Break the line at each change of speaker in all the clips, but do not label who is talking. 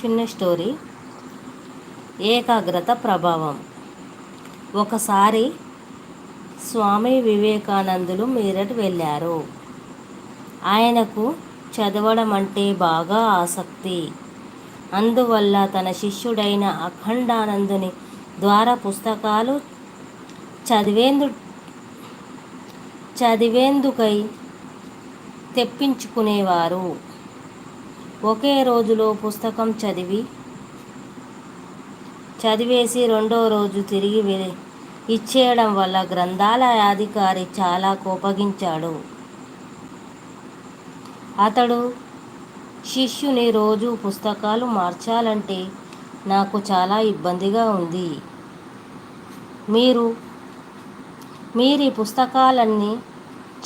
చిన్న స్టోరీ. ఏకాగ్రత ప్రభావం. ఒకసారి స్వామి వివేకానందులు మీరట్ వెళ్ళారు. ఆయనకు చదవడం అంటే బాగా ఆసక్తి. అందువల్ల తన శిష్యుడైన అఖండానందుని ద్వారా పుస్తకాలు చదివేందుకై తెప్పించుకునేవారు. ఒకే రోజులో పుస్తకం చదివేసి రెండో రోజు తిరిగి ఇచ్చేయడం వల్ల గ్రంథాలయాధికారి చాలా కోపగించాడు. అతడు శిష్యుని రోజు పుస్తకాలు మార్చాలంటే నాకు చాలా ఇబ్బందిగా ఉంది. మీరు ఈ పుస్తకాలన్నీ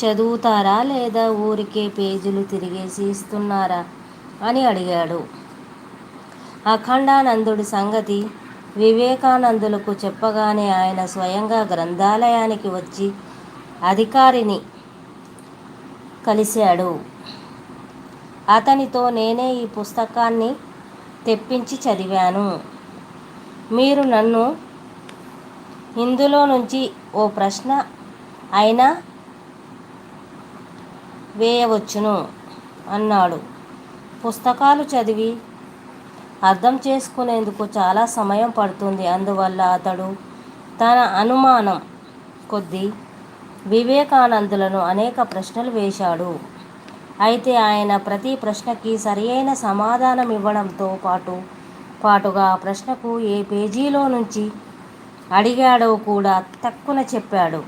చదువుతారా లేదా ఊరికే పేజీలు తిరిగేసి ఇస్తున్నారా అని అడిగాడు. అఖండానందుడి సంగతి వివేకానందులకు చెప్పగానే ఆయన స్వయంగా గ్రంథాలయానికి వచ్చి అధికారిని కలిశాడు. అతనితో నేనే ఈ పుస్తకాన్ని తెప్పించి చదివాను. మీరు నన్ను ఇందులో నుంచి ఓ ప్రశ్న అయినా వేయవచ్చును అన్నాడు. పుస్తకాలు చదివి అర్థం చేసుకునేందుకు చాలా సమయం పడుతుంది. అందువల్ల అతడు తన అనుమానం కొద్దీ వివేకానందులను అనేక ప్రశ్నలు వేశాడు. అయితే ఆయన ప్రతి ప్రశ్నకి సరియైన సమాధానం ఇవ్వడంతో పాటుగా ఆ ప్రశ్నకు ఏ పేజీలో నుంచి అడిగాడో కూడా తక్కువ చెప్పాడు.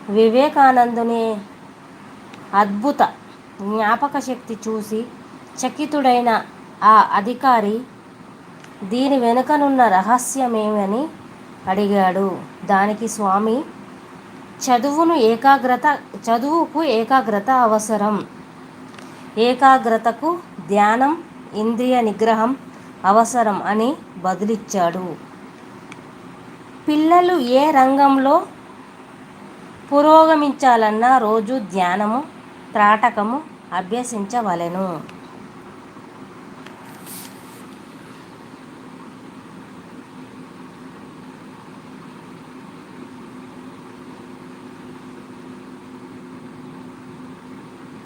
వివేకానందుని అద్భుత జ్ఞాపక శక్తి చూసి చకితుడైన ఆ అధికారి దీని వెనుకనున్న రహస్యమేమని అడిగాడు. దానికి స్వామి, చదువుకు ఏకాగ్రత అవసరం. ఏకాగ్రతకు ధ్యానం, ఇంద్రియ నిగ్రహం అవసరం అని బదులిచ్చాడు. పిల్లలు ఏ రంగంలో పురోగమించాలన్నా రోజు ధ్యానము, త్రాటకము అభ్యసించవలెను.